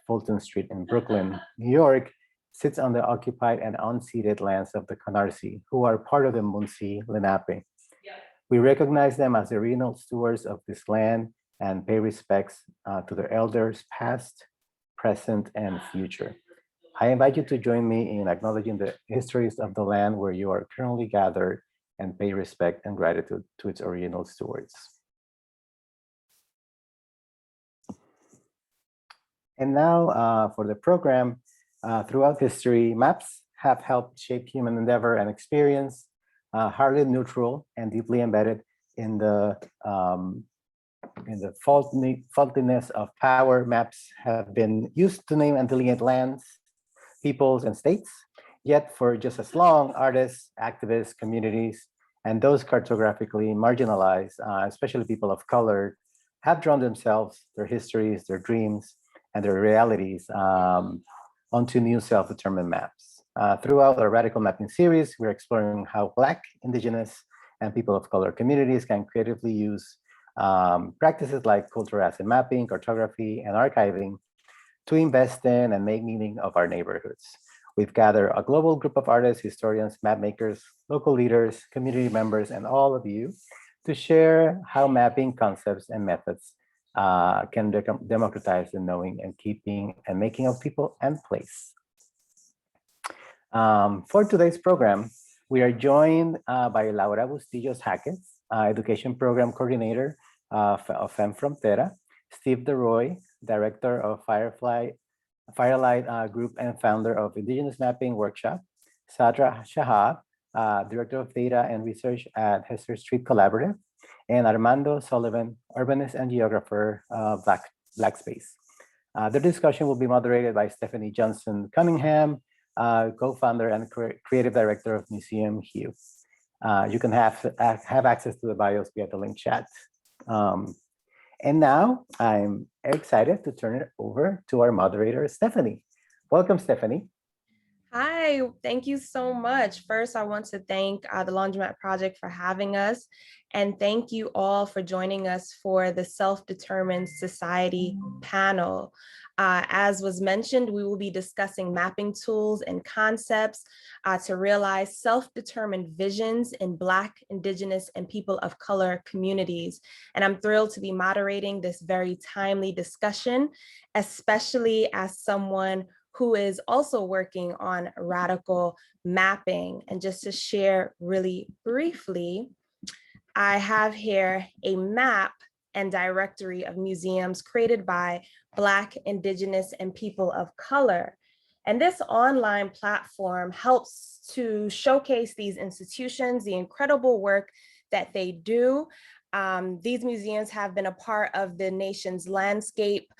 Fulton Street in Brooklyn, New York, sits on the occupied and unceded lands of the Canarsie, who are part of the Munsee Lenape. We recognize them as the original stewards of this land and pay respects to their elders past, present, and future. I invite you to join me in acknowledging the histories of the land where you are currently gathered and pay respect and gratitude to its original stewards. And now for the program, throughout history, maps have helped shape human endeavor and experience. Hardly neutral and deeply embedded in the faultiness of power, maps have been used to name and delineate lands, peoples, and states. Yet for just as long, artists, activists, communities, and those cartographically marginalized, especially people of color, have drawn themselves, their histories, their dreams, and their realities onto new self-determined maps. Throughout our Radical Mapping series, we're exploring how Black, Indigenous, and people of color communities can creatively use practices like cultural asset mapping, cartography, and archiving to invest in and make meaning of our neighborhoods. We've gathered a global group of artists, historians, mapmakers, local leaders, community members, and all of you to share how mapping concepts and methods can democratize the knowing and keeping and making of people and place. For today's program, we are joined by Laura Bustillos Jáquez, Education Program Coordinator of Fem Frontera, Steve DeRoy, Director of Firelight Group and founder of Indigenous Mapping Workshop, Sadra Shahab, Director of Data and Research at Hester Street Collaborative, and Armando Sullivan, urbanist and geographer, Black Space. The discussion will be moderated by Stephanie Johnson-Cunningham, co-founder and creative director of Museum Hue. You can have access to the bios via the link chat. And now I'm excited to turn it over to our moderator, Stephanie. Welcome, Stephanie. Hi, thank you so much. First, I want to thank the Laundromat Project for having us, and thank you all for joining us for the Self-Determined Society panel. As was mentioned, we will be discussing mapping tools and concepts to realize self-determined visions in Black, Indigenous, and people of color communities. And I'm thrilled to be moderating this very timely discussion, especially as someone who is also working on radical mapping. And just to share really briefly, I have here a map and directory of museums created by Black, Indigenous, and people of color. And this online platform helps to showcase these institutions, the incredible work that they do. These museums have been a part of the nation's landscape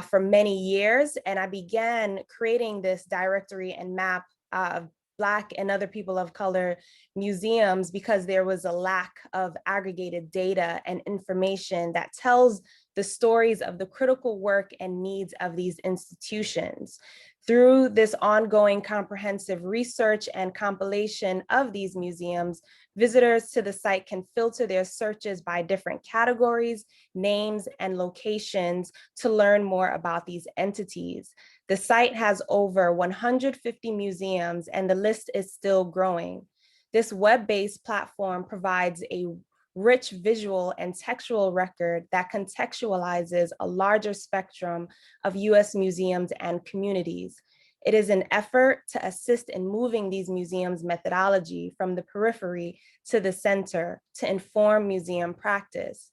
for many years, and I began creating this directory and map of Black and other people of color museums because there was a lack of aggregated data and information that tells the stories of the critical work and needs of these institutions. Through this ongoing comprehensive research and compilation of these museums, visitors to the site can filter their searches by different categories, names, and locations to learn more about these entities. The site has over 150 museums, and the list is still growing. This web-based platform provides a rich visual and textual record that contextualizes a larger spectrum of US museums and communities. It is an effort to assist in moving these museums' methodology from the periphery to the center to inform museum practice.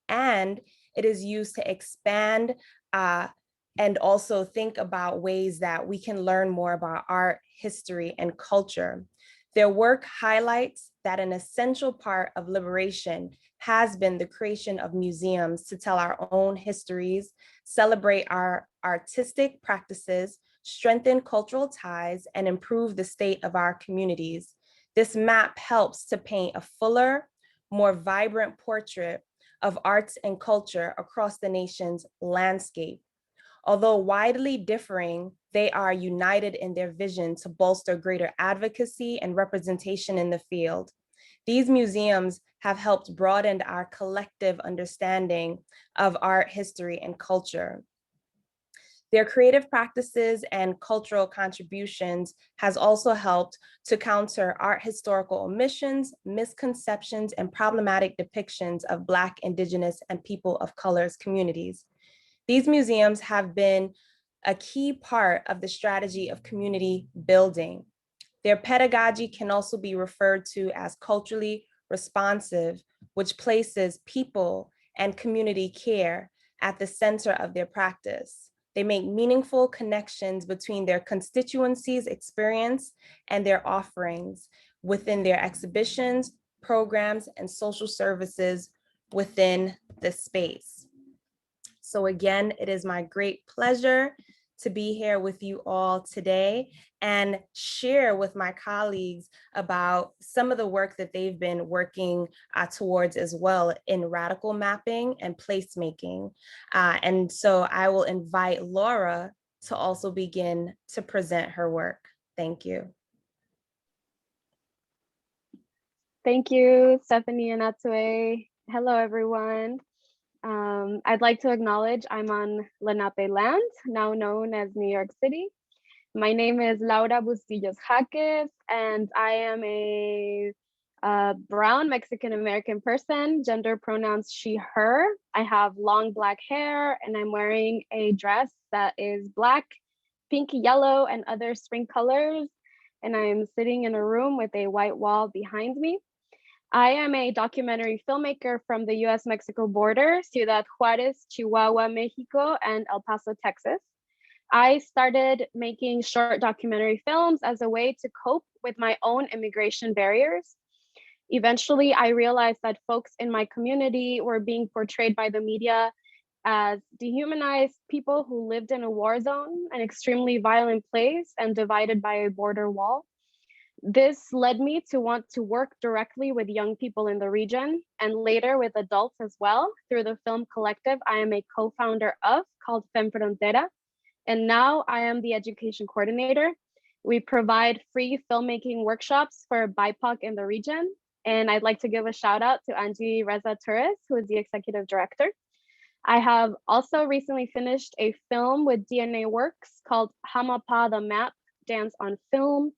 And it is used to expand and also think about ways that we can learn more about art, history, and culture. Their work highlights that an essential part of liberation has been the creation of museums to tell our own histories, celebrate our artistic practices, strengthen cultural ties, and improve the state of our communities. This map helps to paint a fuller, more vibrant portrait of arts and culture across the nation's landscape. Although widely differing, they are united in their vision to bolster greater advocacy and representation in the field. These museums have helped broaden our collective understanding of art, history, and culture. Their creative practices and cultural contributions has also helped to counter art historical omissions, misconceptions, and problematic depictions of Black, Indigenous, and people of color's communities. These museums have been a key part of the strategy of community building. Their pedagogy can also be referred to as culturally responsive, which places people and community care at the center of their practice. They make meaningful connections between their constituencies' experience and their offerings within their exhibitions, programs, and social services within the space. So again, it is my great pleasure to be here with you all today and share with my colleagues about some of the work that they've been working towards as well in radical mapping and placemaking. And so I will invite Laura to also begin to present her work. Thank you. Thank you, Stephanie and Atsue. Hello, everyone. I'd like to acknowledge I'm on Lenape land, now known as New York City. My name is Laura Bustillos Jáquez, and I am a brown Mexican-American person, gender pronouns she, her. I have long Black hair, and I'm wearing a dress that is Black, pink, yellow, and other spring colors. And I'm sitting in a room with a white wall behind me. I am a documentary filmmaker from the US-Mexico border, Ciudad Juárez, Chihuahua, Mexico, and El Paso, Texas. I started making short documentary films as a way to cope with my own immigration barriers. Eventually, I realized that folks in my community were being portrayed by the media as dehumanized people who lived in a war zone, an extremely violent place, and divided by a border wall. This led me to want to work directly with young people in the region and later with adults as well through the film collective I am a co-founder of called Fem Frontera. And now I am the education coordinator. We provide free filmmaking workshops for BIPOC in the region. And I'd like to give a shout out to Angie Reza Torres, who is the executive director. I have also recently finished a film with DNA Works called Hamapa the Map, Dance on Film,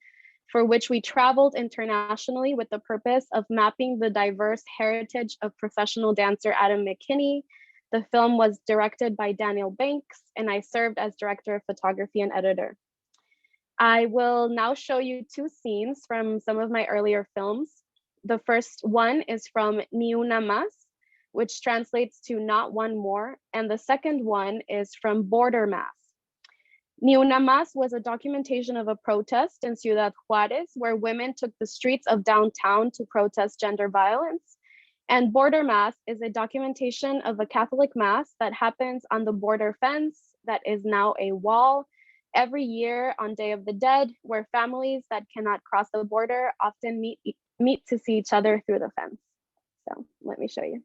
for which we traveled internationally with the purpose of mapping the diverse heritage of professional dancer Adam McKinney. The film was directed by Daniel Banks, and I served as director of photography and editor. I will now show you two scenes from some of my earlier films. The first one is from Ni Una Más, which translates to not one more, and the second one is from Border Mass. Ni Una Más was a documentation of a protest in Ciudad Juárez where women took the streets of downtown to protest gender violence. And Border Mass is a documentation of a Catholic Mass that happens on the border fence that is now a wall every year on Day of the Dead, where families that cannot cross the border often meet to see each other through the fence. So let me show you.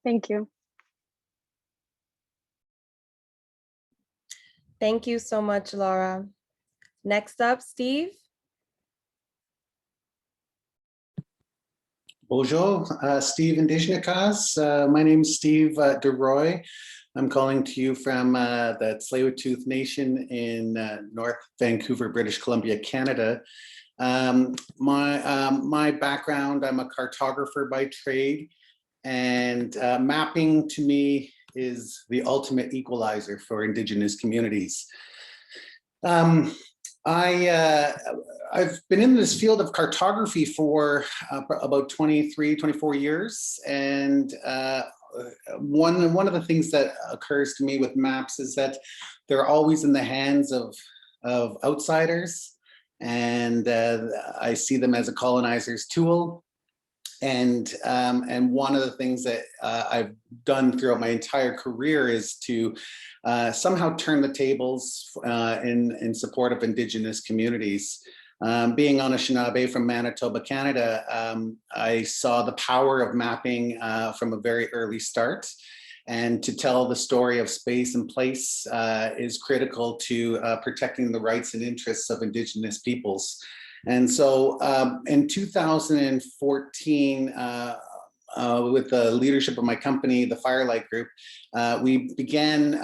Thank you. Thank you so much, Laura. Next up, Steve. Bonjour, Steve Indigenous. My name is Steve DeRoy. I'm calling to you from the Tsleil-Waututh Nation in North Vancouver, British Columbia, Canada. My background, I'm a cartographer by trade, and mapping to me is the ultimate equalizer for Indigenous communities. I've been in this field of cartography for about 23, 24 years. And one of the things that occurs to me with maps is that they're always in the hands of outsiders. And I see them as a colonizer's tool. And one of the things that I've done throughout my entire career is to somehow turn the tables in support of Indigenous communities. Being Anishinaabe from Manitoba, Canada, I saw the power of mapping from a very early start. And to tell the story of space and place is critical to protecting the rights and interests of Indigenous peoples. And so in 2014, with the leadership of my company, the Firelight Group, we began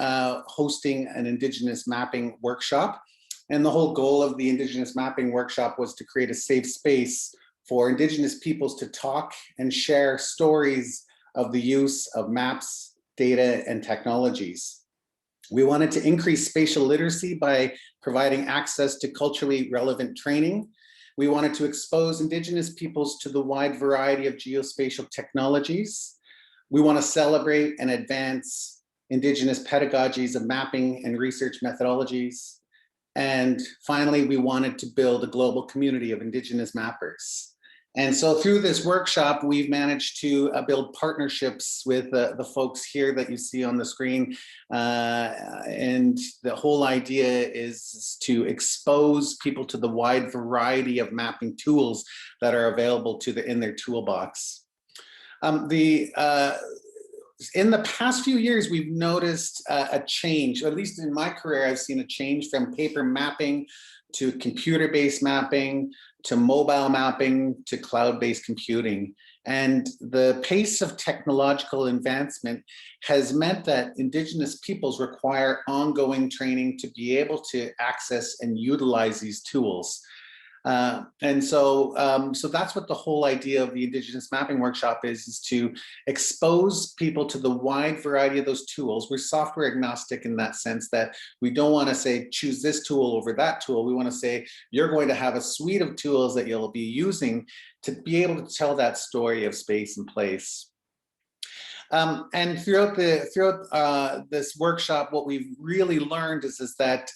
hosting an Indigenous mapping workshop. And the whole goal of the Indigenous mapping workshop was to create a safe space for Indigenous peoples to talk and share stories of the use of maps, data, and technologies. We wanted to increase spatial literacy by providing access to culturally relevant training. We wanted to expose Indigenous peoples to the wide variety of geospatial technologies. We want to celebrate and advance Indigenous pedagogies of mapping and research methodologies. And finally, we wanted to build a global community of Indigenous mappers. And so through this workshop, we've managed to build partnerships with the folks here that you see on the screen. And the whole idea is to expose people to the wide variety of mapping tools that are available in their toolbox. In the past few years, we've noticed a change, or at least in my career, I've seen a change from paper mapping to computer-based mapping, to mobile mapping, to cloud-based computing. And the pace of technological advancement has meant that Indigenous peoples require ongoing training to be able to access and utilize these tools. And so that's what the whole idea of the Indigenous Mapping Workshop is to expose people to the wide variety of those tools. We're software agnostic in that sense that we don't want to say, choose this tool over that tool. We want to say, you're going to have a suite of tools that you'll be using to be able to tell that story of space and place. And throughout this workshop, what we've really learned is that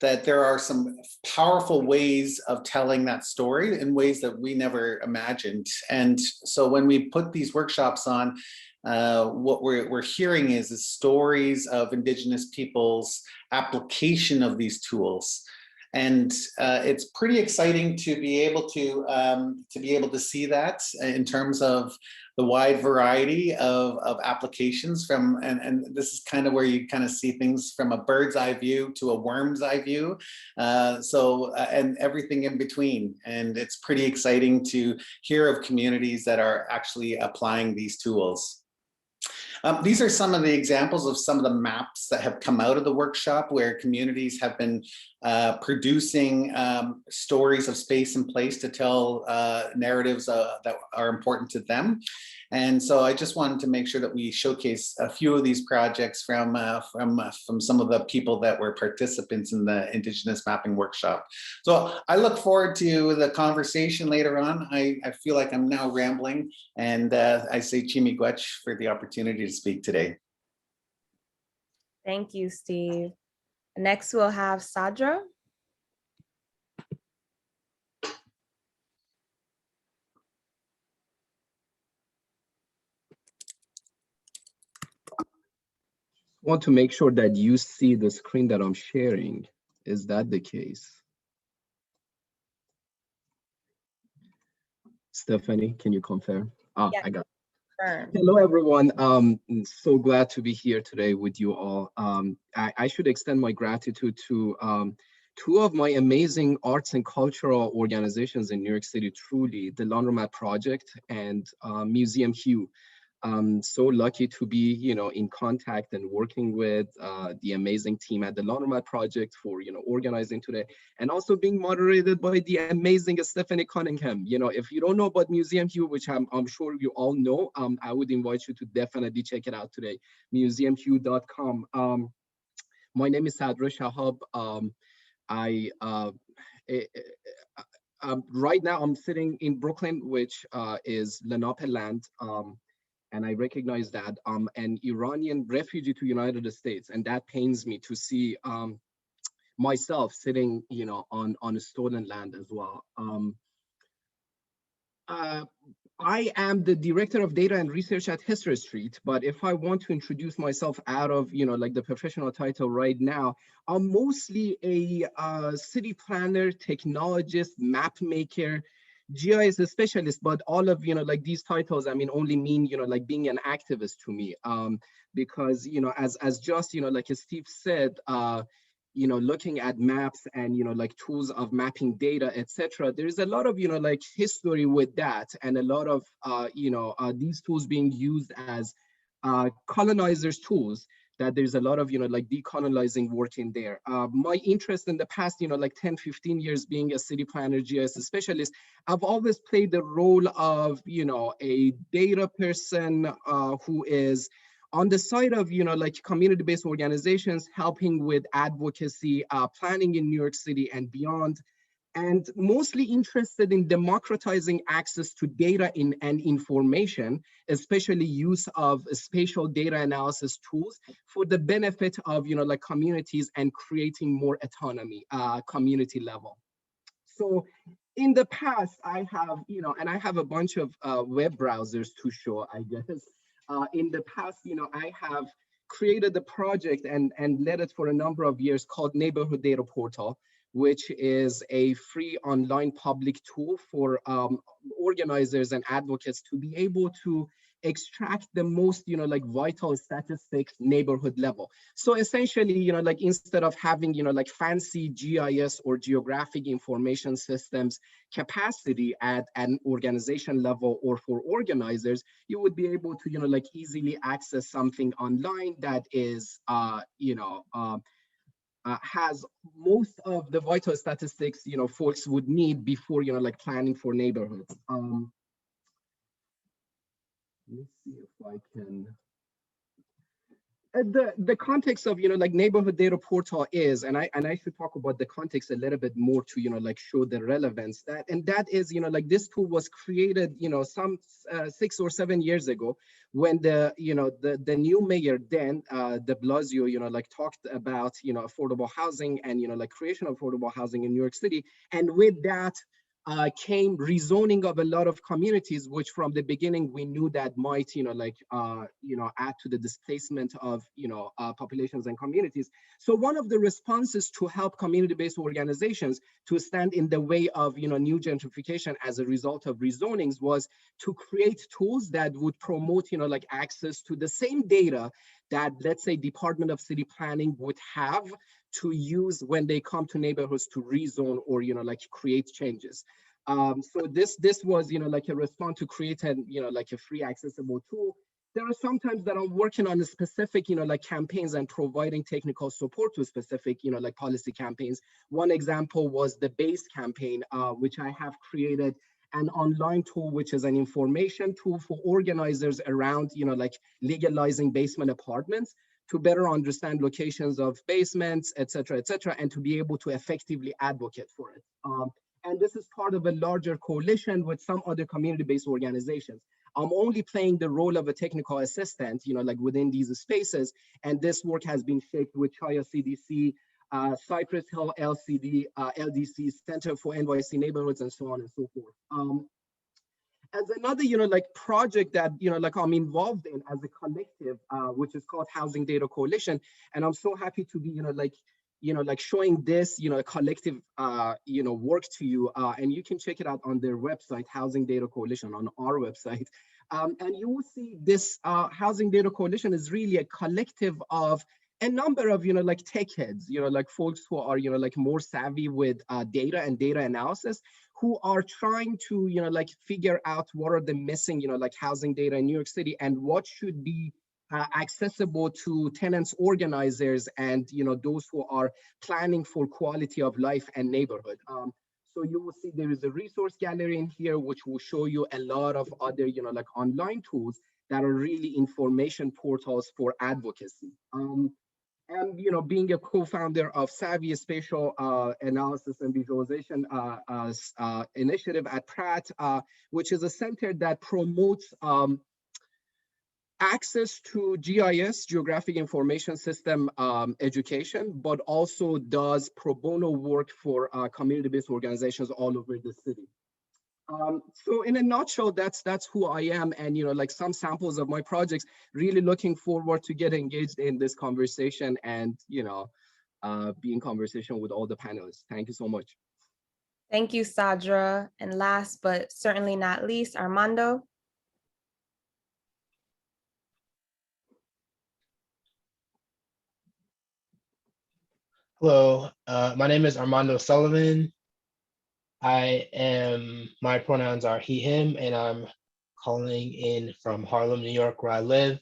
that there are some powerful ways of telling that story in ways that we never imagined. And so when we put these workshops on, what we're hearing is stories of Indigenous people's application of these tools. And it's pretty exciting to be able to see that in terms of the wide variety of applications from, and this is kind of where you kind of see things from a bird's eye view to a worm's eye view. And everything in between. And it's pretty exciting to hear of communities that are actually applying these tools. These are some of the examples of some of the maps that have come out of the workshop where communities have been producing stories of space and place to tell narratives that are important to them. And so I just wanted to make sure that we showcase a few of these projects from some of the people that were participants in the Indigenous Mapping Workshop. So I look forward to the conversation later on. I feel like I'm now rambling, and I say Chimigwech for the opportunity to speak today. Thank you, Steve. Next, we'll have Sadra. Want to make sure that you see the screen that I'm sharing. Is that the case? Stephanie, can you confirm? Ah, Yes. I got it. Sure. Hello, everyone. So glad to be here today with you all. I should extend my gratitude to two of my amazing arts and cultural organizations in New York City, truly, the Laundromat Project and Museum Hue. I'm so lucky to be, in contact and working with the amazing team at the Laundromat Project for, organizing today, and also being moderated by the amazing Stephanie Cunningham. If you don't know about Museum Hue, which I'm sure you all know, I would invite you to definitely check it out today, museumhue.com. My name is Sadra Shahab. I eh, eh, right now I'm sitting in Brooklyn, which is Lenape land. And I recognize that I'm an Iranian refugee to United States, and that pains me to see myself sitting, on a stolen land as well. I am the director of data and research at History Street, but if I want to introduce myself out of, like the professional title right now, I'm mostly a city planner, technologist, map maker, GIS specialist, but all of, like these titles, only mean, like being an activist to me, because, as just, like Steve said, looking at maps and, like tools of mapping data, etc. There's a lot of, like history with that, and a lot of, these tools being used as colonizers' tools, that there's a lot of, like decolonizing work in there. My interest in the past, like 10, 15 years being a city planner, GIS specialist, I've always played the role of, a data person who is on the side of, like community-based organizations, helping with advocacy, planning in New York City and beyond, and mostly interested in democratizing access to data and information, especially use of spatial data analysis tools for the benefit of, like communities, and creating more autonomy, community level. So in the past, I have, and I have a bunch of web browsers to show, I guess. In the past, I have created a project and led it for a number of years called Neighborhood Data Portal, which is a free online public tool for organizers and advocates to be able to extract the most, like vital statistics neighborhood level. So essentially, like instead of having, like fancy GIS or geographic information systems capacity at an organization level or for organizers, you would be able to, like easily access something online that is, has most of the vital statistics, folks would need before, like planning for neighborhoods. Let's see if I can. The context of, like Neighborhood Data Portal is, and I should talk about the context a little bit more to, like show the relevance, that is, like this tool was created, some 6 or 7 years ago, when the new mayor then, de Blasio, like talked about, affordable housing and, like creation of affordable housing in New York City. And with that, came rezoning of a lot of communities, which from the beginning we knew that might, add to the displacement of, populations and communities. So one of the responses to help community-based organizations to stand in the way of, new gentrification as a result of rezonings was to create tools that would promote, like access to the same data that, let's say, Department of City Planning would have to use when they come to neighborhoods to rezone or, like create changes. So this was, like a response to create like a free accessible tool. There are sometimes that I'm working on a specific, like campaigns and providing technical support to specific, like policy campaigns. One example was the BASE campaign, which I have created an online tool, which is an information tool for organizers around, like legalizing basement apartments, to better understand locations of basements, et cetera, and to be able to effectively advocate for it. And this is part of a larger coalition with some other community-based organizations. I'm only playing the role of a technical assistant, like within these spaces. And this work has been shaped with Chaya CDC, Cypress Hill LCD, LDC, Center for NYC Neighborhoods, and so on and so forth. As another, like project that, like I'm involved in as a collective, which is called Housing Data Coalition. And I'm so happy to be, like showing this, collective, work to you. And you can check it out on their website, Housing Data Coalition, on our website. And you will see this Housing Data Coalition is really a collective of a number of, like tech heads, like folks who are, like more savvy with data and data analysis, who are trying to, like figure out what are the missing, like housing data in New York City and what should be accessible to tenants, organizers, and those who are planning for quality of life and neighborhood. So you will see there is a resource gallery in here, which will show you a lot of other, like online tools that are really information portals for advocacy. And being a co-founder of Savvy Spatial Analysis and Visualization initiative at Pratt, which is a center that promotes access to GIS, Geographic Information System education, but also does pro bono work for community-based organizations all over the city. So in a nutshell, that's who I am, and like some samples of my projects. Really looking forward to get engaged in this conversation and be in conversation with all the panelists. Thank you so much. Thank you, Sadra. And last but certainly not least, Armando. Hello, my name is Armando Sullivan. My pronouns are he, him, and I'm calling in from Harlem, New York, where I live.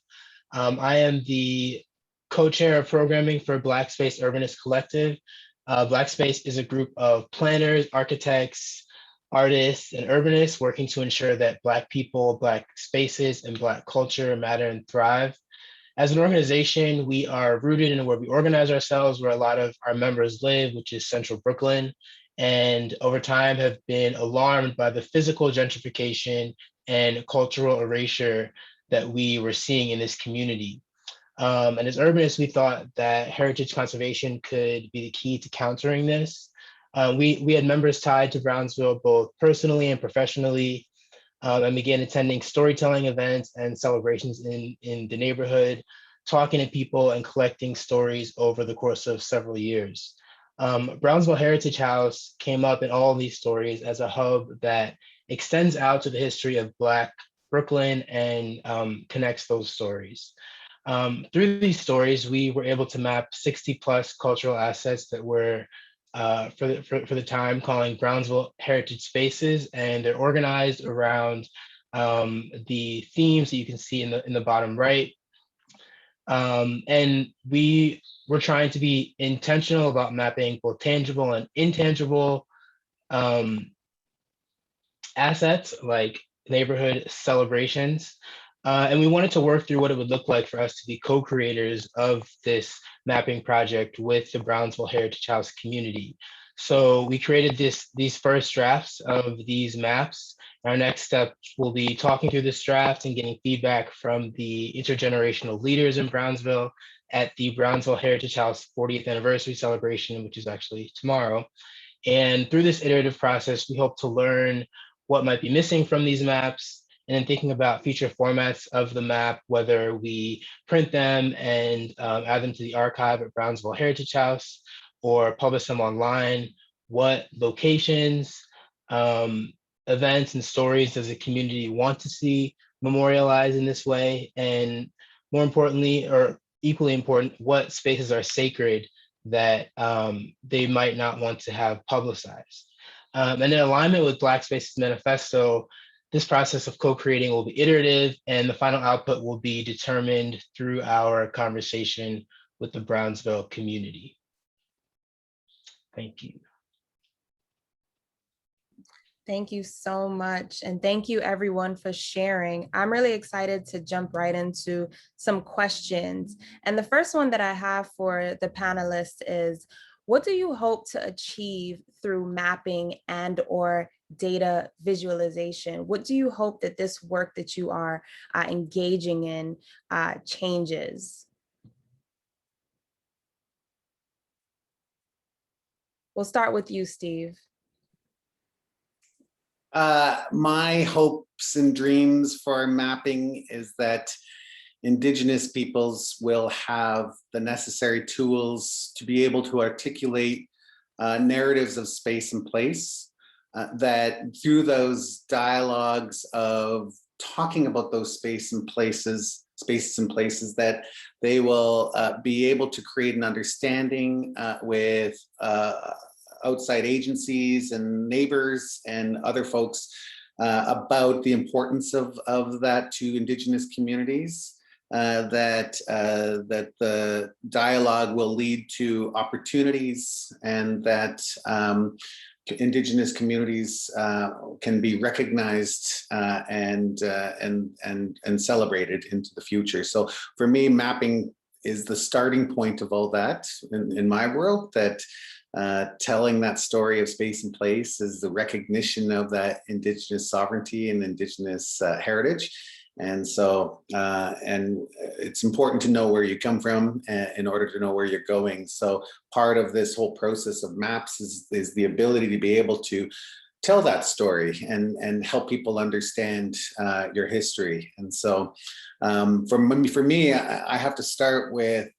I am the co-chair of programming for Black Space Urbanist Collective. Black Space is a group of planners, architects, artists, and urbanists working to ensure that Black people, Black spaces, and Black culture matter and thrive. As an organization, we are rooted in where we organize ourselves, where a lot of our members live, which is Central Brooklyn, and over time have been alarmed by the physical gentrification and cultural erasure that we were seeing in this community. And as urbanists, we thought that heritage conservation could be the key to countering this. We had members tied to Brownsville both personally and professionally, and began attending storytelling events and celebrations in the neighborhood, talking to people and collecting stories over the course of several years. Brownsville Heritage House came up in all of these stories as a hub that extends out to the history of Black Brooklyn and connects those stories. Through these stories, we were able to map 60 plus cultural assets that were for the time calling Brownsville Heritage Spaces, and they're organized around the themes that you can see in the bottom right. And we were trying to be intentional about mapping both tangible and intangible assets like neighborhood celebrations. And we wanted to work through what it would look like for us to be co-creators of this mapping project with the Brownsville Heritage House community. So we created these first drafts of these maps. Our next step will be talking through this draft and getting feedback from the intergenerational leaders in Brownsville at the Brownsville Heritage House 40th anniversary celebration, which is actually tomorrow. And through this iterative process, we hope to learn what might be missing from these maps, and then thinking about future formats of the map, whether we print them and add them to the archive at Brownsville Heritage House or publish them online, what locations, events, and stories does the community want to see memorialized in this way? And more importantly, or equally important, what spaces are sacred that they might not want to have publicized? And in alignment with Black Spaces Manifesto, this process of co-creating will be iterative, and the final output will be determined through our conversation with the Brownsville community. Thank you. Thank you so much. And thank you everyone for sharing. I'm really excited to jump right into some questions. And the first one that I have for the panelists is, what do you hope to achieve through mapping and or data visualization? What do you hope that this work that you are engaging in changes? We'll start with you, Steve. My hopes and dreams for mapping is that Indigenous peoples will have the necessary tools to be able to articulate narratives of space and place, that through those dialogues of talking about those spaces and places that they will be able to create an understanding with outside agencies and neighbors and other folks about the importance of that to Indigenous communities. That the dialogue will lead to opportunities, and that Indigenous communities can be recognized and celebrated into the future. So for me, mapping is the starting point of all that in my world. That telling that story of space and place is the recognition of that Indigenous sovereignty and Indigenous heritage. And so, and it's important to know where you come from in order to know where you're going. So part of this whole process of maps is the ability to be able to tell that story and help people understand your history. And so for me, I have to start with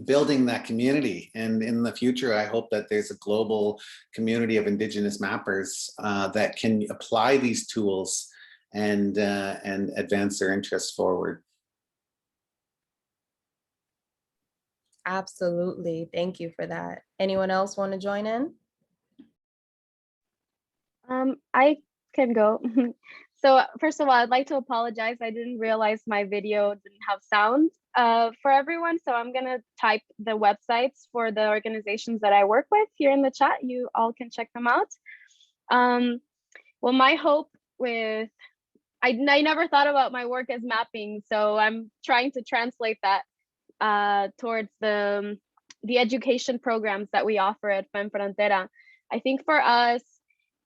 building that community. And in the future, I hope that there's a global community of Indigenous mappers that can apply these tools and advance their interests forward. Absolutely. Thank you for that. Anyone else want to join in? I can go. So first of all, I'd like to apologize. I didn't realize my video didn't have sound for everyone. So I'm gonna type the websites for the organizations that I work with here in the chat. You all can check them out. Well, my hope with, I never thought about my work as mapping. So I'm trying to translate that towards the education programs that we offer at Fem Frontera. I think for us,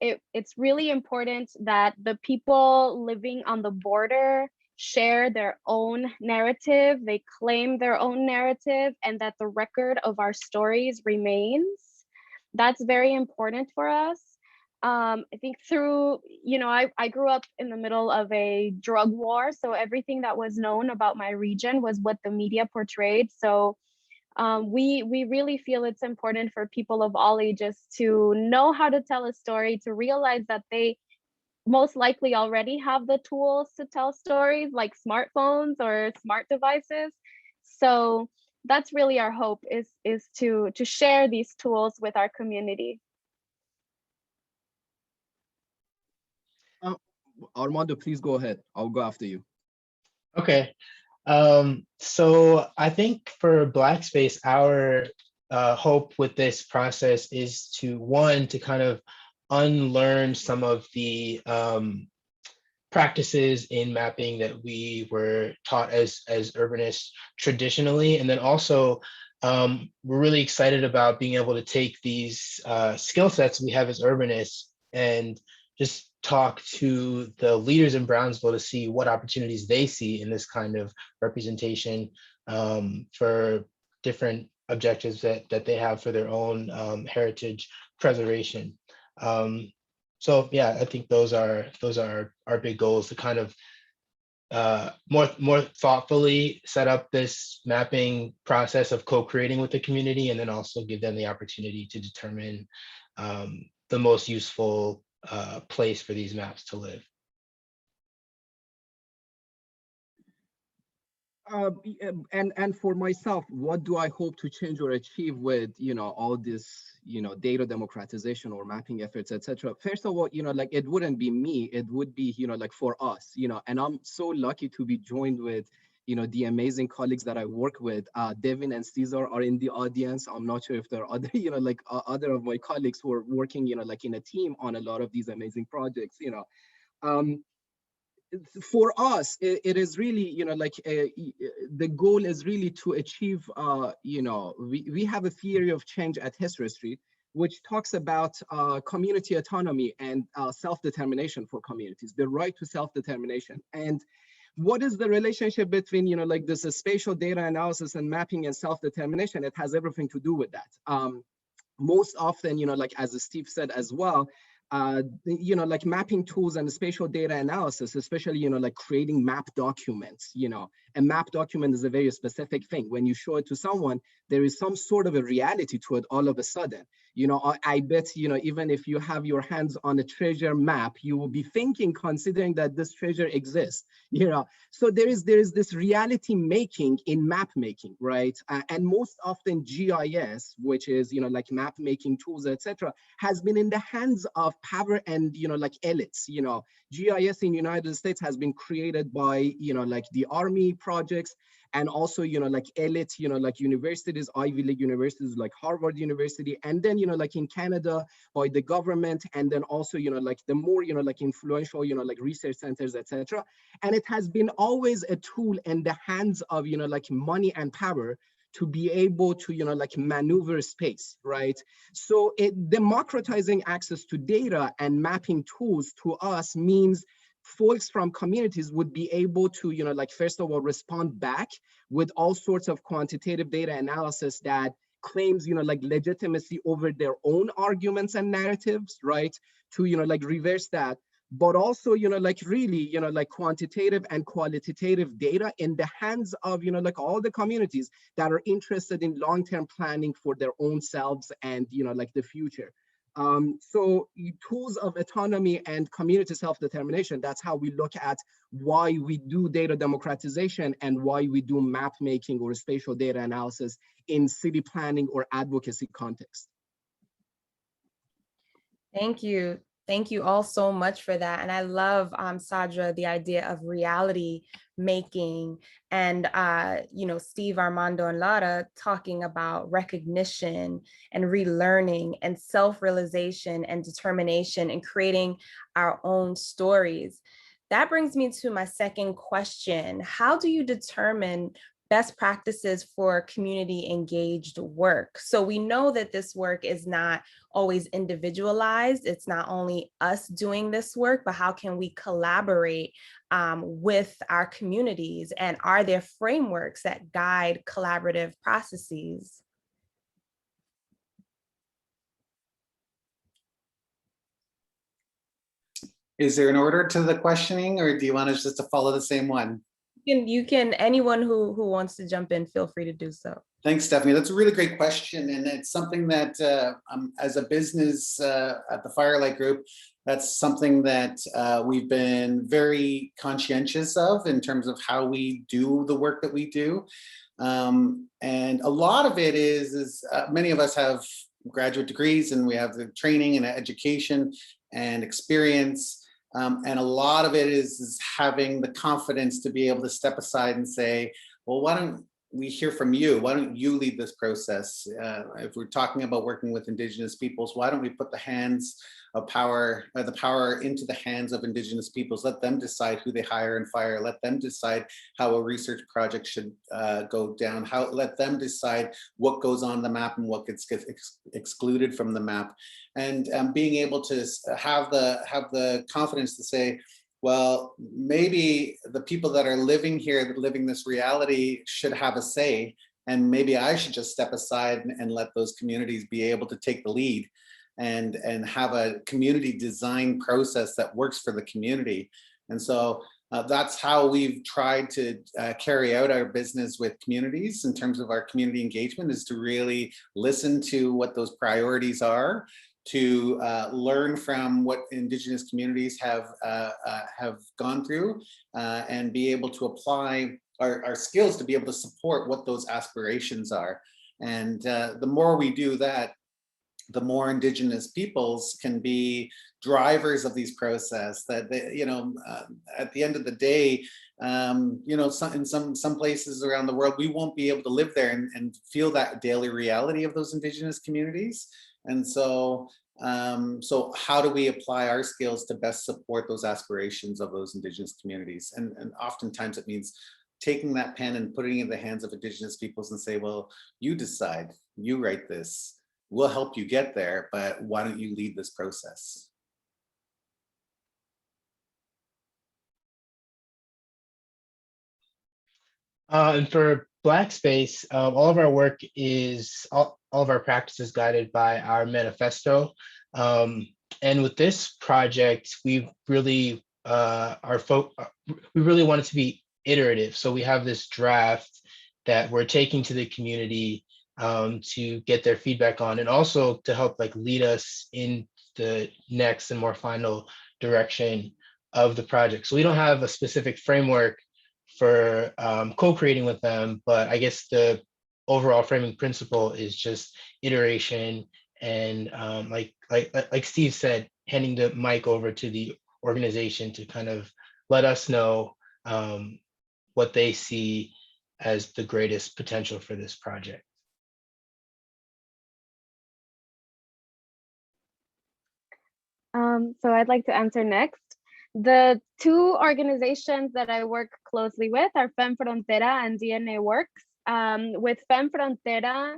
it's really important that the people living on the border share their own narrative, they claim their own narrative, and that the record of our stories remains. That's very important for us. I think through, I grew up in the middle of a drug war, so everything that was known about my region was what the media portrayed. So we really feel it's important for people of all ages to know how to tell a story, to realize that they most likely already have the tools to tell stories like smartphones or smart devices. So that's really our hope, is to share these tools with our community. Armando, please go ahead. I'll go after you. Okay. So I think for Black Space, our hope with this process is to kind of unlearn some of the practices in mapping that we were taught as urbanists traditionally. And then also, we're really excited about being able to take these skill sets we have as urbanists and just talk to the leaders in Brownsville to see what opportunities they see in this kind of representation for different objectives that they have for their own heritage preservation. So yeah, I think those are our big goals, to kind of more thoughtfully set up this mapping process of co-creating with the community, and then also give them the opportunity to determine the most useful place for these maps to live. And for myself, what do I hope to change or achieve with all this data democratization or mapping efforts, etc.? First of all, like, it wouldn't be me, it would be like for us, and I'm so lucky to be joined with the amazing colleagues that I work with. Devin and Cesar are in the audience. I'm not sure if there are other other of my colleagues who are working like in a team on a lot of these amazing projects. For us, it is really, the goal is really to achieve, we have a theory of change at History Street, which talks about community autonomy and self-determination for communities, the right to self-determination. And what is the relationship between, this spatial data analysis and mapping and self-determination? It has everything to do with that. Most often, as Steve said as well, like mapping tools and spatial data analysis, especially, like creating map documents, a map document is a very specific thing. When you show it to someone, there is some sort of a reality to it all of a sudden. I bet, even if you have your hands on a treasure map, you will be thinking, considering that this treasure exists, So there is this reality making in map making, right? And most often GIS, which is, like map making tools, etc., has been in the hands of power and, like elites. GIS in United States has been created by, like the army projects, and also, like elite, like universities, Ivy League universities like Harvard University, and then, like in Canada by the government, and then also, like the more, like influential, like research centers, etc. And it has been always a tool in the hands of, like money and power to be able to, like maneuver space, right? So democratizing access to data and mapping tools to us means folks from communities would be able to, like first of all, respond back with all sorts of quantitative data analysis that claims, like legitimacy over their own arguments and narratives, right? To, like reverse that, but also, like really, like quantitative and qualitative data in the hands of, like all the communities that are interested in long-term planning for their own selves and, like the future. So tools of autonomy and community self-determination, that's how we look at why we do data democratization and why we do map making or spatial data analysis in city planning or advocacy context. Thank you. Thank you all so much for that. And I love, Sadra, the idea of reality making, and, Steve, Armando, and Lara talking about recognition and relearning and self-realization and determination and creating our own stories. That brings me to my second question. How do you determine best practices for community engaged work? So we know that this work is not always individualized. It's not only us doing this work, but how can we collaborate with our communities? And are there frameworks that guide collaborative processes? Is there an order to the questioning, or do you want us just to follow the same one? You can, anyone who wants to jump in, feel free to do so. Thanks, Stephanie. That's a really great question. And it's something that as a business at the Firelight Group, that's something that we've been very conscientious of in terms of how we do the work that we do. And a lot of it is many of us have graduate degrees, and we have the training and education and experience. And a lot of it is having the confidence to be able to step aside and say, well, why don't we hear from you? Why don't you lead this process? If we're talking about working with Indigenous peoples, why don't we put the hands of power, the power into the hands of Indigenous peoples? Let them decide who they hire and fire. Let them decide how a research project should go down. Let them decide what goes on the map and what gets excluded from the map. And being able to have the confidence to say, well, maybe the people that are living here, that living this reality, should have a say, and maybe I should just step aside and let those communities be able to take the lead and have a community design process that works for the community. And so that's how we've tried to carry out our business with communities in terms of our community engagement, is to really listen to what those priorities are, to learn from what Indigenous communities have gone through, and be able to apply our skills to be able to support what those aspirations are. And the more we do that, the more Indigenous peoples can be drivers of these processes. That they, at the end of the day, in some places around the world, we won't be able to live there and feel that daily reality of those Indigenous communities. And so, so how do we apply our skills to best support those aspirations of those Indigenous communities? And oftentimes it means taking that pen and putting it in the hands of Indigenous peoples and say, well, you decide, you write this, we'll help you get there, but why don't you lead this process? And for Black Space, all of our work is, all of our practice is guided by our manifesto. And with this project, we really we really want it to be iterative. So we have this draft that we're taking to the community to get their feedback on, and also to help like lead us in the next and more final direction of the project. So we don't have a specific framework for co-creating with them, but I guess the overall framing principle is just iteration and like Steve said, handing the mic over to the organization to kind of let us know what they see as the greatest potential for this project. So I'd like to answer next. The two organizations that I work closely with are Fem Frontera and DNA Works. With Fem Frontera,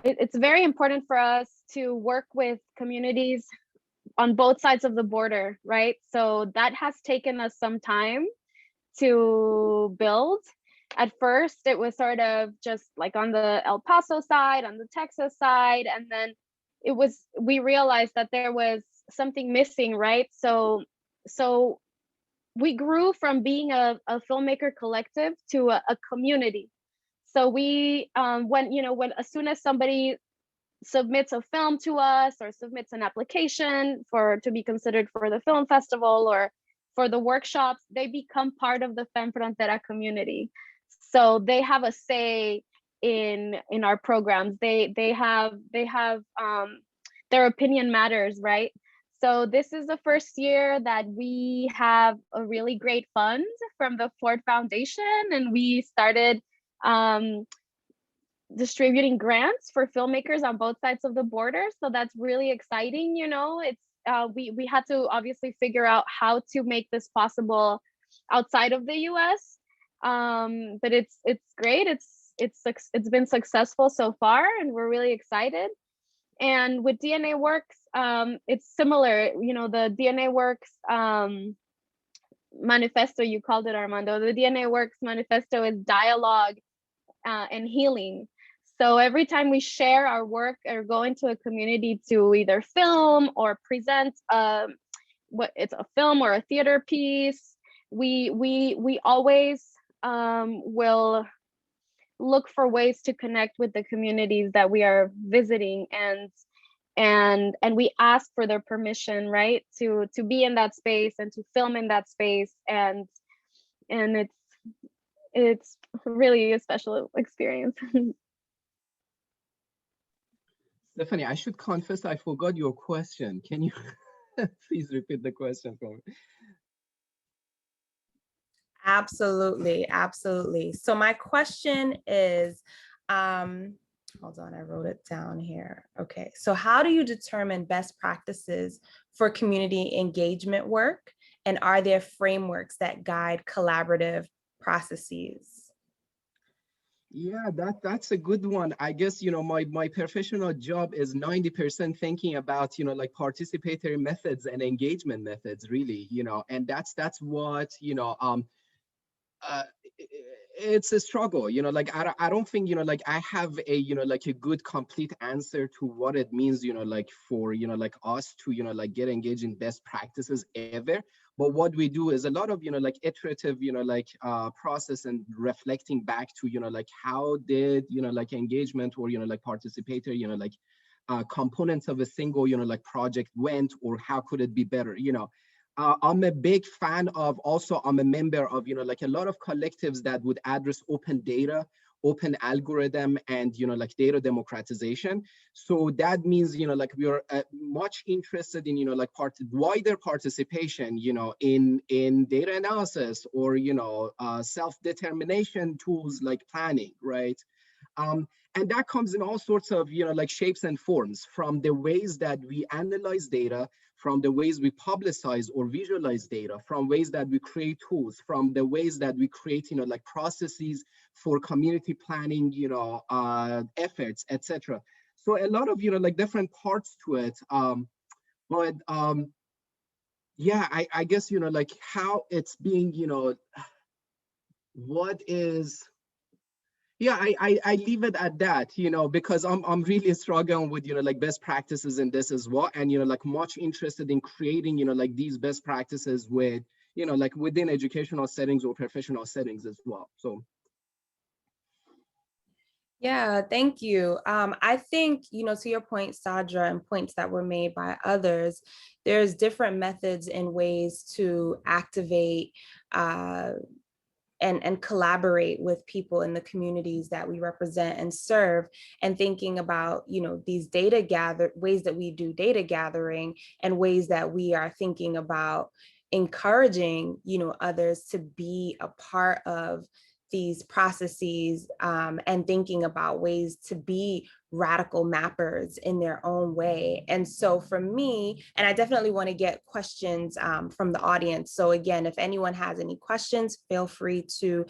it's very important for us to work with communities on both sides of the border, right? So that has taken us some time to build. At first, it was sort of just like on the El Paso side, on the Texas side, and then we realized that there was something missing, right? So we grew from being a filmmaker collective to a community. So we when as soon as somebody submits a film to us or submits an application to be considered for the film festival or for the workshops, they become part of the Fem Frontera community. So they have a say in our programs. They have their opinion matters, right? So this is the first year that we have a really great fund from the Ford Foundation, and we started distributing grants for filmmakers on both sides of the border. So that's really exciting. It's we had to obviously figure out how to make this possible outside of the US. But it's great. It's been successful so far, and we're really excited. And with DNA Works, it's similar. The DNA Works manifesto, you called it, Armando. The DNA Works manifesto is dialogue and healing. So every time we share our work or go into a community to either film or present what it's a film or a theater piece, we always will look for ways to connect with the communities that we are visiting, and we ask for their permission, right, to be in that space and to film in that space, and it's really a special experience. Stephanie, I should confess I forgot your question. Can you please repeat the question for me? Absolutely, absolutely. So my question is, hold on, I wrote it down here. Okay, so how do you determine best practices for community engagement work? And are there frameworks that guide collaborative processes? Yeah, that's a good one. I guess, my professional job is 90% thinking about, like participatory methods and engagement methods, really, and that's what, it's a struggle, like I don't think, like I have a, like a good complete answer to what it means, like for, like us to, like get engaged in best practices ever. But what we do is a lot of, like iterative, like process and reflecting back to, like how did, like engagement or, like participatory, like components of a single, like project went, or how could it be better, I'm a big fan of, also I'm a member of, like a lot of collectives that would address open data, open algorithm, and, like data democratization. So that means, like we are much interested in, like wider participation, in data analysis or, self-determination tools like planning, right? And that comes in all sorts of, like shapes and forms, from the ways that we analyze data, from the ways we publicize or visualize data, from ways that we create tools, from the ways that we create, like processes for community planning, efforts, etc. So a lot of, like different parts to it. But yeah, I guess, like how it's being, what is, Yeah, I leave it at that, because I'm really struggling with, like best practices in this as well. And, like much interested in creating, like these best practices with, like within educational settings or professional settings as well. So. Yeah, thank you. I think, to your point, Sadra, and points that were made by others, there's different methods and ways to activate and collaborate with people in the communities that we represent and serve, and thinking about, these ways that we do data gathering, and ways that we are thinking about encouraging, others to be a part of these processes, and thinking about ways to be radical mappers in their own way. And so for me, and I definitely want to get questions from the audience. So again, if anyone has any questions, feel free to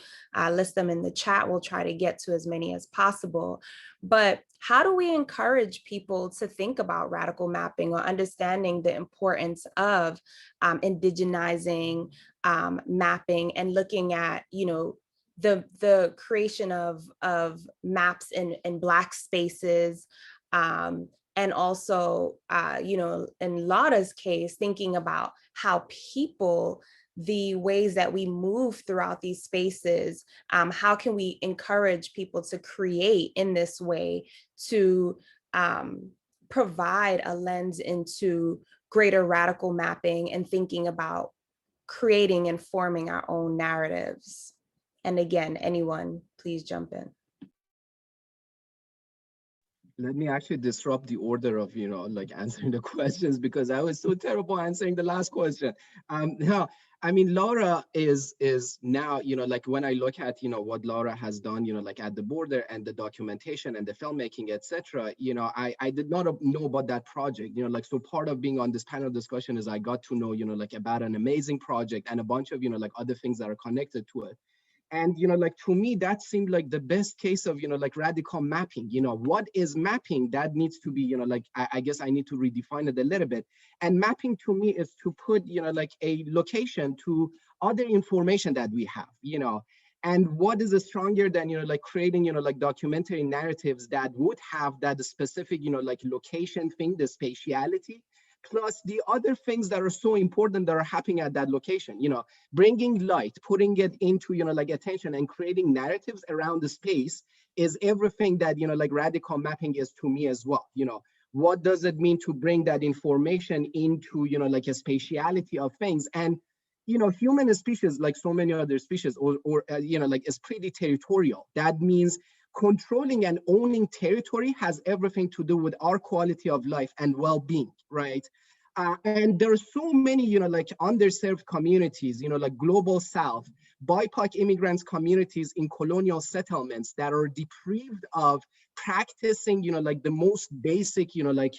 list them in the chat. We'll try to get to as many as possible. But how do we encourage people to think about radical mapping, or understanding the importance of indigenizing mapping, and looking at, the creation of maps in Black spaces, and also, in Laura's case, thinking about how people, the ways that we move throughout these spaces, how can we encourage people to create in this way to provide a lens into greater radical mapping, and thinking about creating and forming our own narratives. And again, anyone, please jump in. Let me actually disrupt the order of, like answering the questions, because I was so terrible answering the last question. No, I mean, Laura is now, like when I look at, what Laura has done, like at the border and the documentation and the filmmaking, etc. I did not know about that project, like, so part of being on this panel discussion is I got to know, like about an amazing project and a bunch of, like other things that are connected to it. And, like, to me, that seemed like the best case of, like radical mapping. What is mapping? That needs to be, like, I guess I need to redefine it a little bit. And mapping to me is to put, like a location to other information that we have, and what is stronger than, like creating, like documentary narratives that would have that specific, like location thing, the spatiality, plus the other things that are so important that are happening at that location, bringing light, putting it into, like attention, and creating narratives around the space is everything that, like radical mapping is to me as well. What does it mean to bring that information into, like a spatiality of things? And, human species, like so many other species, or like is pretty territorial. That means controlling and owning territory has everything to do with our quality of life and well-being, right? And there are so many, like underserved communities, like global South, BIPOC immigrants communities in colonial settlements that are deprived of practicing, like the most basic, like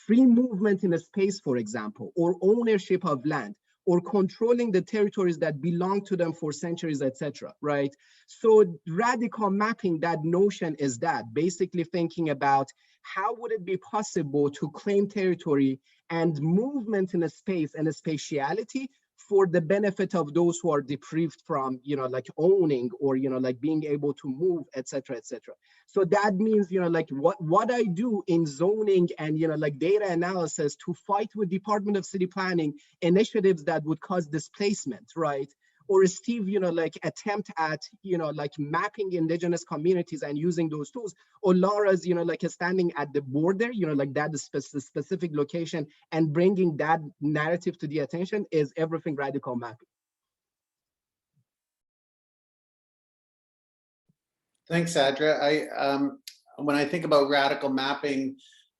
free movement in a space, for example, or ownership of land, or controlling the territories that belong to them for centuries, etc. Right? So radical mapping, that notion is that basically thinking about how would it be possible to claim territory and movement in a space and a spatiality for the benefit of those who are deprived from, like owning, or, like being able to move, etc., etc. So that means, like what I do in zoning and, like data analysis to fight with Department of City Planning initiatives that would cause displacement, right? Or Steve, like attempt at, like mapping indigenous communities and using those tools, or Laura's, like standing at the border, like that specific location and bringing that narrative to the attention is everything radical mapping. Thanks, Sadra. When I think about radical mapping,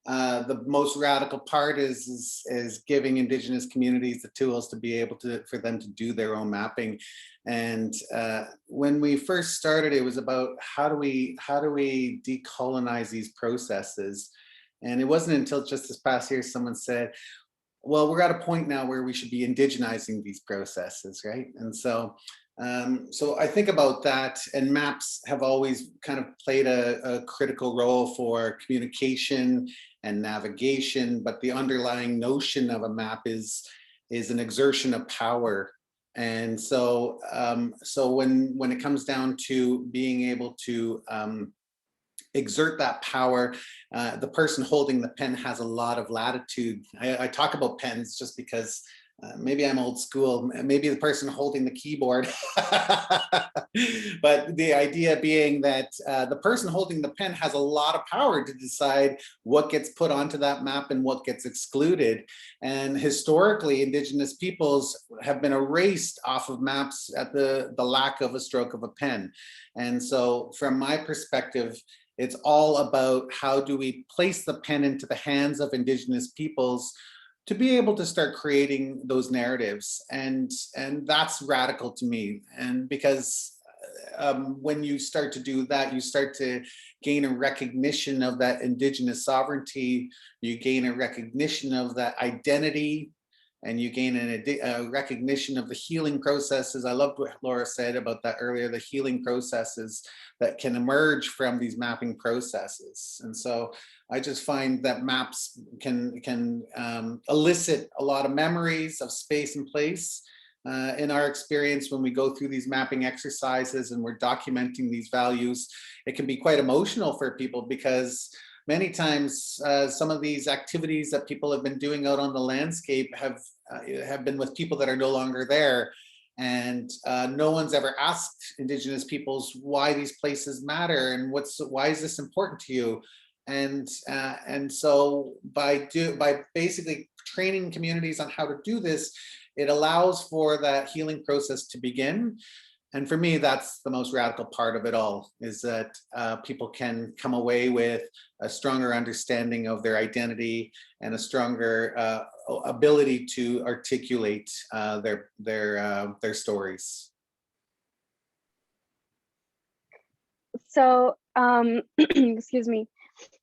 the most radical part is giving Indigenous communities the tools to be able to, for them to do their own mapping. And when we first started, it was about how do we decolonize these processes? And it wasn't until just this past year someone said, well, we're at a point now where we should be indigenizing these processes, right? And so I think about that, and maps have always kind of played a critical role for communication and navigation, but the underlying notion of a map is an exertion of power And so, so when it comes down to being able to exert that power, the person holding the pen has a lot of latitude. I talk about pens just because maybe I'm old school, maybe the person holding the keyboard. But the idea being that the person holding the pen has a lot of power to decide what gets put onto that map and what gets excluded. And historically, Indigenous peoples have been erased off of maps at the lack of a stroke of a pen. And so from my perspective, it's all about how do we place the pen into the hands of Indigenous peoples to be able to start creating those narratives. And that's radical to me. And because when you start to do that, you start to gain a recognition of that Indigenous sovereignty, you gain a recognition of that identity, and you gain a recognition of the healing processes. I loved what Laura said about that earlier, the healing processes that can emerge from these mapping processes. And so I just find that maps can elicit a lot of memories of space and place. In our experience, when we go through these mapping exercises and we're documenting these values, it can be quite emotional for people, because many times some of these activities that people have been doing out on the landscape have been with people that are no longer there. And no one's ever asked Indigenous peoples why these places matter and why is this important to you? And so by basically training communities on how to do this, it allows for that healing process to begin. And for me, that's the most radical part of it all, is that people can come away with a stronger understanding of their identity and a stronger ability to articulate their stories. So, excuse me,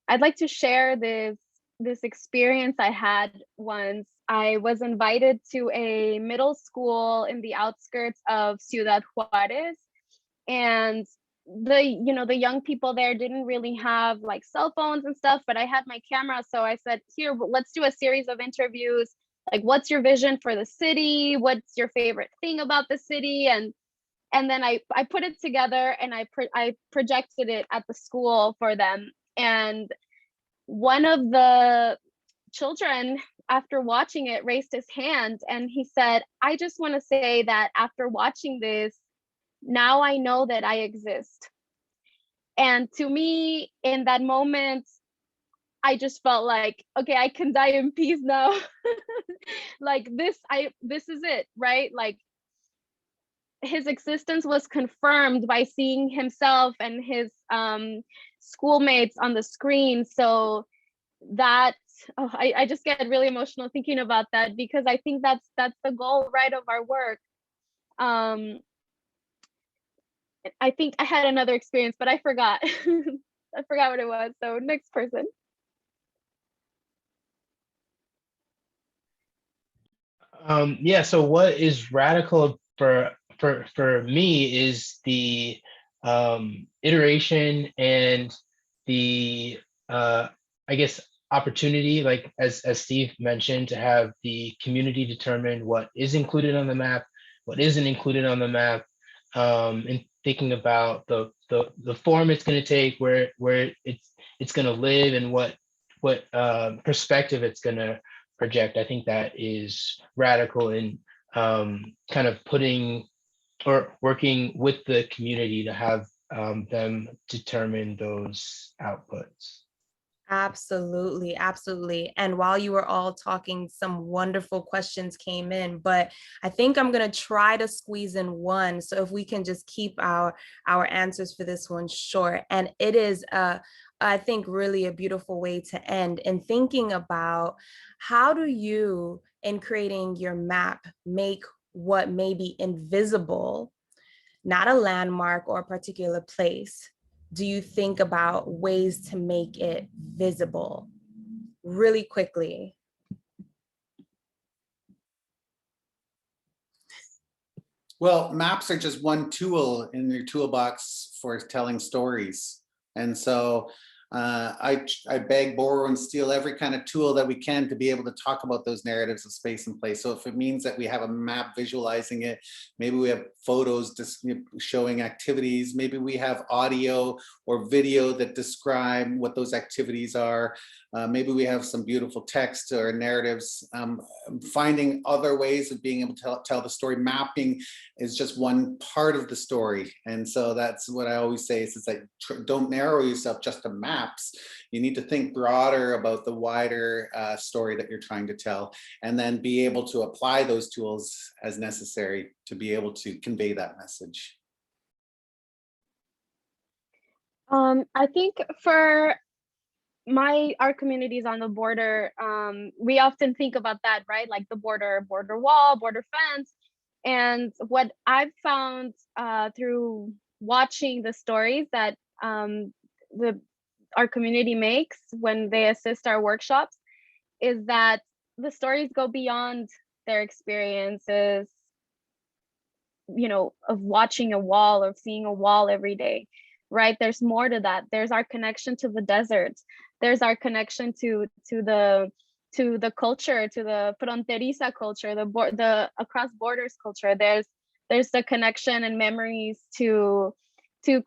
I'd like to share this experience I had once. I was invited to a middle school in the outskirts of Ciudad Juarez, and the young people there didn't really have like cell phones and stuff, but I had my camera, so I said, here, let's do a series of interviews. Like, what's your vision for the city? What's your favorite thing about the city? And then I put it together and I projected it at the school for them. And one of the children, after watching it, raised his hand and he said, I just want to say that after watching this, now I know that I exist. And to me, in that moment, I just felt like, okay, I can die in peace now. Like this is it, right? Like, his existence was confirmed by seeing himself and his schoolmates on the screen. So that, I just get really emotional thinking about that, because I think that's the goal, right, of our work. I think I had another experience, but I forgot. I forgot what it was. So next person. Yeah, so what is radical for me is the iteration and the I guess opportunity, like as Steve mentioned, to have the community determine what is included on the map, what isn't included on the map, and thinking about the form it's going to take, where it's going to live, and what perspective it's going to project. I think that is radical in kind of putting or working with the community to have them determine those outputs. Absolutely, absolutely. And while you were all talking, some wonderful questions came in, but I think I'm going to try to squeeze in one. So if we can just keep our answers for this one short. And it is, I think, really a beautiful way to end in thinking about how do you, in creating your map, make what may be invisible, not a landmark or a particular place, do you think about ways to make it visible? Really quickly. Well, maps are just one tool in your toolbox for telling stories. And so I beg, borrow, and steal every kind of tool that we can to be able to talk about those narratives of space and place. So if it means that we have a map visualizing it, maybe we have photos just showing activities, maybe we have audio or video that describe what those activities are. Maybe we have some beautiful text or narratives. Finding other ways of being able to tell the story. Mapping is just one part of the story. And so that's what I always say is like, don't narrow yourself just to maps. You need to think broader about the wider story that you're trying to tell, and then be able to apply those tools as necessary to be able to convey that message. I think for our communities on the border, we often think about that, right? Like the border wall, border fence. And what I've found through watching the stories that our community makes when they assist our workshops is that the stories go beyond their experiences, you know, of watching a wall, of seeing a wall every day, right? There's more to that. There's our connection to the desert. There's our connection to the culture, to the fronteriza culture, the across borders culture. There's the connection and memories to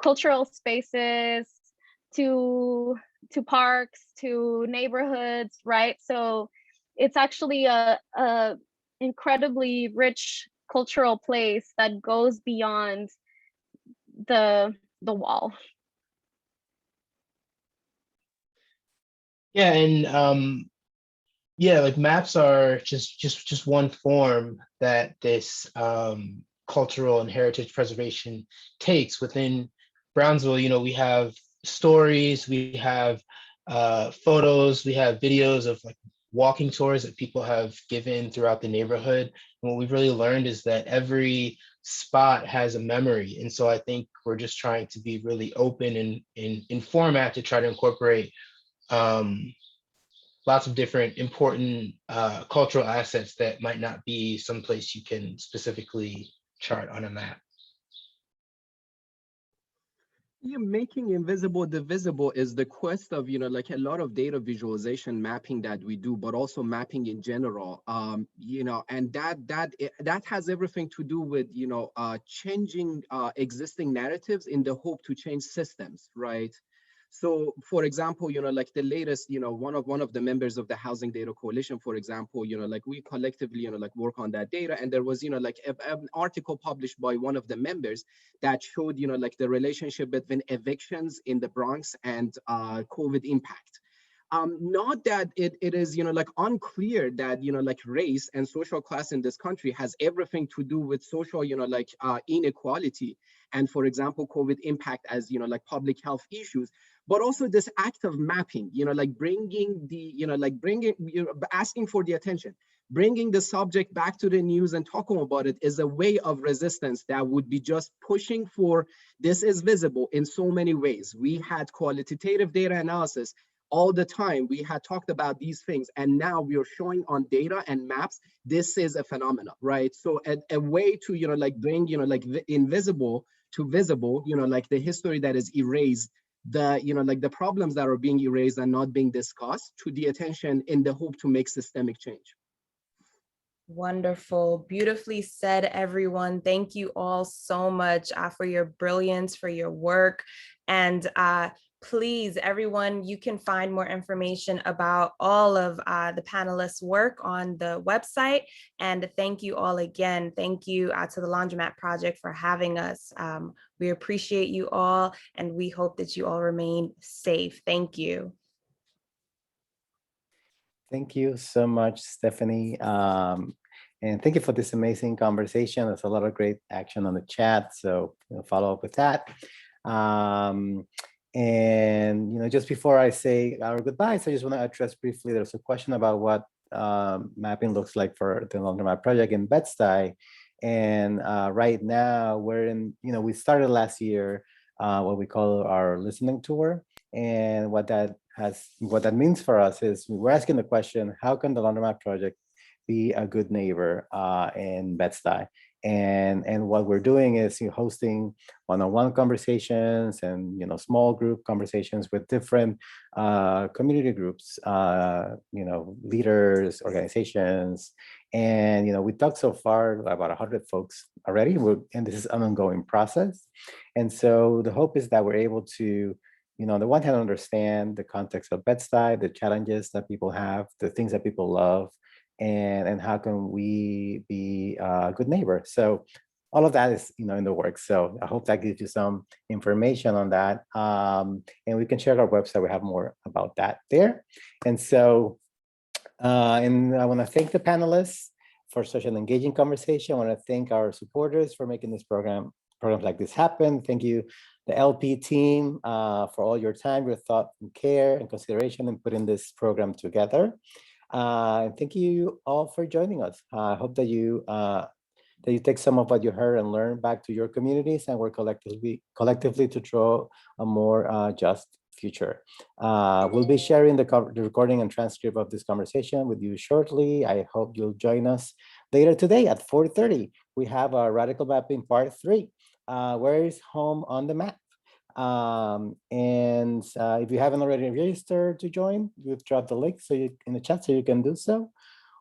cultural spaces, to parks, to neighborhoods, right? So it's actually a incredibly rich cultural place that goes beyond the wall. Yeah, and yeah, like maps are just one form that this cultural and heritage preservation takes. Within Brownsville, you know, we have stories, we have photos, we have videos of like walking tours that people have given throughout the neighborhood. And what we've really learned is that every spot has a memory. And so I think we're just trying to be really open in format to try to incorporate lots of different important cultural assets that might not be someplace you can specifically chart on a map. Yeah, making invisible the visible is the quest of, you know, like a lot of data visualization mapping that we do, but also mapping in general. You know, and that has everything to do with, you know, changing existing narratives in the hope to change systems, right? So, for example, you know, like the latest, you know, one of the members of the Housing Data Coalition, for example, you know, like we collectively, you know, like work on that data, and there was, you know, like an article published by one of the members that showed, you know, like the relationship between evictions in the Bronx and COVID impact. Not that it is, you know, like unclear that, you know, like race and social class in this country has everything to do with social, you know, like inequality. And for example, COVID impact as, you know, like public health issues, but also this act of mapping, you know, like bringing the, you know, like asking for the attention, bringing the subject back to the news and talking about it is a way of resistance that would be just pushing for this is visible in so many ways. We had qualitative data analysis all the time. We had talked about these things, and now we are showing on data and maps, this is a phenomenon, right? So a way to, you know, like bring, you know, like the invisible to visible, you know, like the history that is erased, the, you know, like the problems that are being erased and not being discussed to the attention in the hope to make systemic change. Wonderful. Beautifully said, everyone. Thank you all so much for your brilliance, for your work. And please, everyone, you can find more information about all of the panelists' work on the website. And thank you all again. Thank you to the Laundromat Project for having us. We appreciate you all, and we hope that you all remain safe. Thank you. Thank you so much, Stephanie. And thank you for this amazing conversation. There's a lot of great action on the chat, so follow up with that. And just before I say our goodbyes, I just want to address briefly, there's a question about what mapping looks like for the Laundromat Project in Bed-Stuy. And right now we're in, we started last year what we call our listening tour. And what that means for us is we're asking the question, how can the Laundromat Project be a good neighbor in Bed-Stuy? And what we're doing is hosting one-on-one conversations and small group conversations with different community groups, leaders, organizations. And we talked so far about 100 folks already, and this is an ongoing process. And so the hope is that we're able to, on the one hand, understand the context of Bed-Stuy, the challenges that people have, the things that people love, and how can we be a good neighbor. So all of that is in the works. So I hope that gives you some information on that. And we can share our website. We have more about that there. And so, and I want to thank the panelists for such an engaging conversation. I want to thank our supporters for making this programs like this happen. Thank you, the LP team, for all your time, your thought, and care, and consideration in putting this program together. And thank you all for joining us. I hope that you take some of what you heard and learn back to your communities, and work collectively to draw a more just future. We'll be sharing the recording and transcript of this conversation with you shortly. I hope you'll join us later today at 4:30. We have our Radical Mapping Part 3. Where is home on the map? And if you haven't already registered to join, we've dropped the link in the chat so you can do so.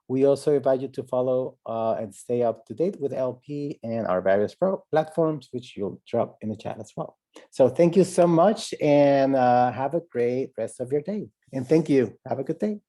We also invite you to follow and stay up to date with LP and our various platforms, which you'll drop in the chat as well. So thank you so much, and have a great rest of your day. And thank you. Have a good day.